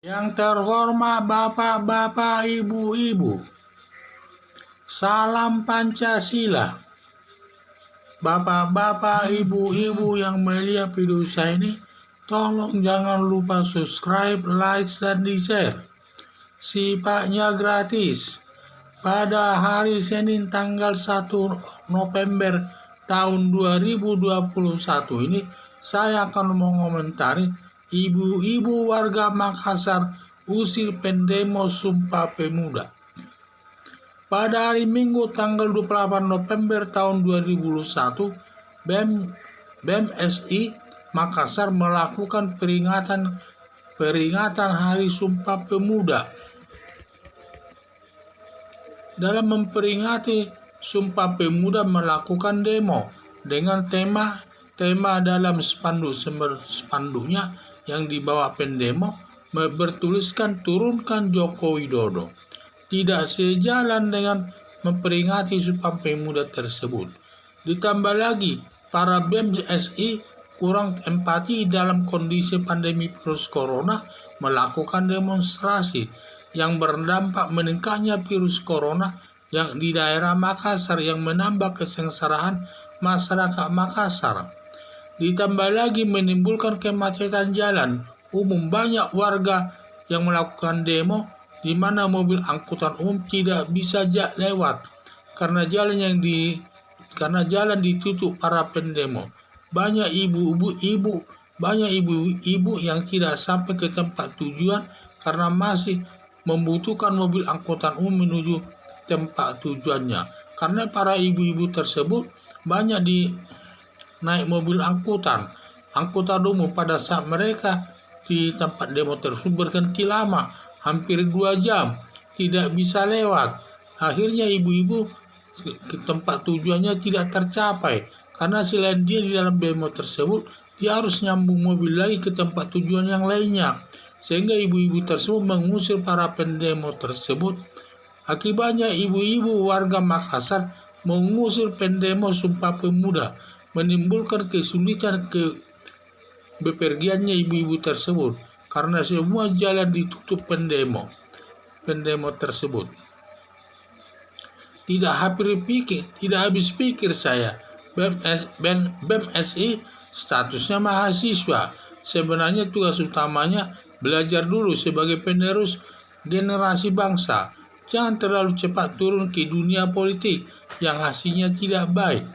Yang terhormat Bapak-bapak, Ibu-ibu, salam Pancasila. Bapak-bapak, Ibu-ibu yang melihat video saya ini, tolong jangan lupa subscribe, like, dan di-share. Sifatnya gratis. Pada hari Senin tanggal 1 November tahun 2021 ini, saya akan mengomentari ibu-ibu warga Makassar usir pendemo Sumpah Pemuda. Pada hari Minggu tanggal 28 November tahun 2021, BEM-SI Makassar melakukan peringatan Hari Sumpah Pemuda. Dalam memperingati Sumpah Pemuda melakukan demo dengan tema dalam spanduknya yang dibawa pendemo bertuliskan turunkan Joko Widodo. Tidak sejalan dengan memperingati Sumpah Pemuda tersebut. Ditambah lagi, para BEM-SI kurang empati dalam kondisi pandemi virus corona melakukan demonstrasi yang berdampak meningkatnya virus corona yang di daerah Makassar yang menambah kesengsaraan masyarakat Makassar. Ditambah lagi menimbulkan kemacetan jalan umum, banyak warga yang melakukan demo di mana mobil angkutan umum tidak bisa lewat karena jalan ditutup para pendemo. Banyak ibu-ibu yang tidak sampai ke tempat tujuan karena masih membutuhkan mobil angkutan umum menuju tempat tujuannya. Karena para ibu-ibu tersebut banyak naik mobil angkutan umum pada saat mereka di tempat demo tersebut berhenti lama, hampir 2 jam, tidak bisa lewat. Akhirnya ibu-ibu ke tempat tujuannya tidak tercapai karena selain dia di dalam demo tersebut, dia harus nyambung mobil lagi ke tempat tujuan yang lainnya. Sehingga ibu-ibu tersebut mengusir para pendemo tersebut. Akibatnya ibu-ibu warga Makassar mengusir pendemo Sumpah Pemuda, menimbulkan kesulitan bepergiannya ibu-ibu tersebut karena semua jalan ditutup pendemo tersebut. Tidak habis pikir saya, BEM-SI statusnya mahasiswa. Sebenarnya tugas utamanya belajar dulu sebagai penerus generasi bangsa. Jangan terlalu cepat turun ke dunia politik yang hasilnya tidak baik.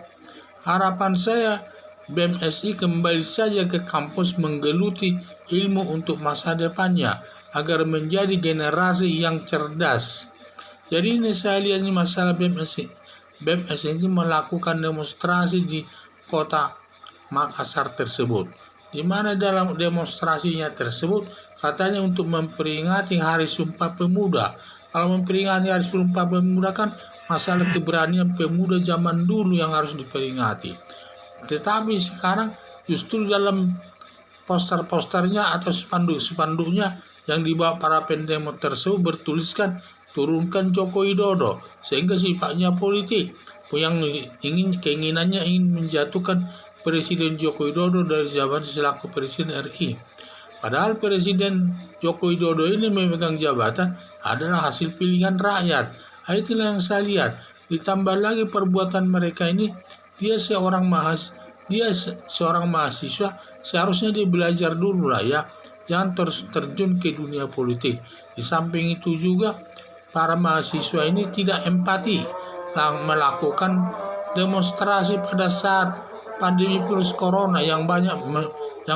Harapan saya BEM-SI kembali saja ke kampus menggeluti ilmu untuk masa depannya agar menjadi generasi yang cerdas. Jadi ini saya lihat ini masalah BEM-SI. BEM-SI ini melakukan demonstrasi di kota Makassar tersebut, di mana dalam demonstrasinya tersebut katanya untuk memperingati Hari Sumpah Pemuda. Kalau memperingati Hari Sumpah Pemuda kan masalah keberanian pemuda zaman dulu yang harus diperingati. Tetapi sekarang justru dalam poster-posternya atau spanduk-spanduknya yang dibawa para pendemo tersebut bertuliskan turunkan Joko Widodo, sehingga sifatnya politik yang keinginannya ingin menjatuhkan Presiden Joko Widodo dari jabatan selaku Presiden RI. Padahal Presiden Joko Widodo ini memegang jabatan adalah hasil pilihan rakyat. Itulah yang saya lihat. Ditambah lagi perbuatan mereka ini, dia seorang mahasiswa, seharusnya dia belajar dulu lah ya. Jangan terjun ke dunia politik. Di samping itu juga para mahasiswa ini tidak empati melakukan demonstrasi pada saat pandemi virus corona yang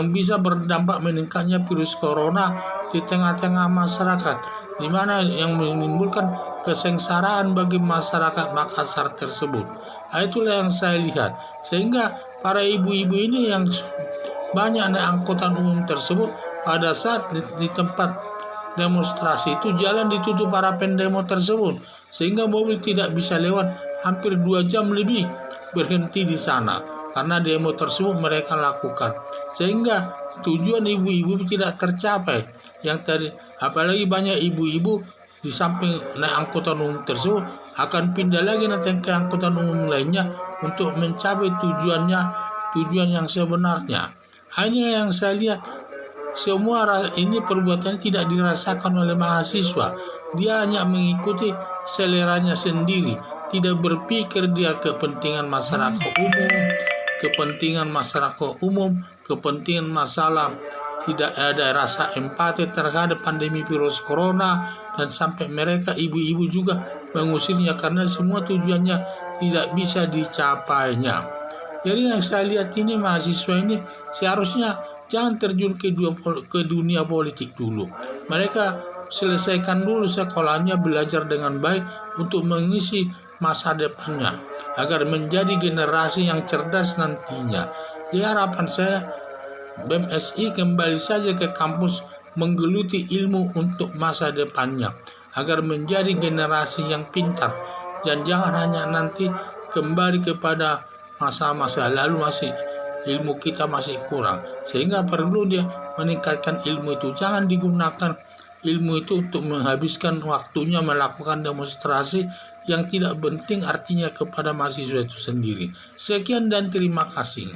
bisa berdampak meningkatnya virus corona di tengah-tengah masyarakat, di mana yang menimbulkan kesengsaraan bagi masyarakat Makassar tersebut. Itulah yang saya lihat. Sehingga para ibu-ibu ini yang banyak naik angkutan umum tersebut pada saat di tempat demonstrasi itu jalan ditutup para pendemo tersebut, sehingga mobil tidak bisa lewat, hampir 2 jam lebih berhenti di sana karena demo tersebut mereka lakukan, sehingga tujuan ibu-ibu tidak tercapai. Yang tadi apalagi banyak ibu-ibu di samping naik angkutan umum tersebut akan pindah lagi nanti ke angkutan umum lainnya untuk mencapai tujuan yang sebenarnya. Hanya yang saya lihat Semua ini perbuatan tidak dirasakan oleh mahasiswa. Dia hanya mengikuti seleranya sendiri, tidak berpikir dia kepentingan masyarakat umum, kepentingan masalah, tidak ada rasa empati terhadap pandemi virus corona, dan sampai mereka ibu-ibu juga mengusirnya karena semua tujuannya tidak bisa dicapainya. Jadi yang saya lihat ini mahasiswa ini seharusnya jangan terjun ke dunia politik dulu. Mereka selesaikan dulu sekolahnya, belajar dengan baik untuk mengisi masa depannya agar menjadi generasi yang cerdas nantinya. Jadi harapan saya BMSI kembali saja ke kampus menggeluti ilmu untuk masa depannya agar menjadi generasi yang pintar, dan jangan hanya nanti kembali kepada masa-masa lalu, ilmu kita masih kurang, sehingga perlu dia meningkatkan ilmu itu. Jangan digunakan ilmu itu untuk menghabiskan waktunya melakukan demonstrasi yang tidak penting artinya kepada mahasiswa itu sendiri. Sekian dan terima kasih.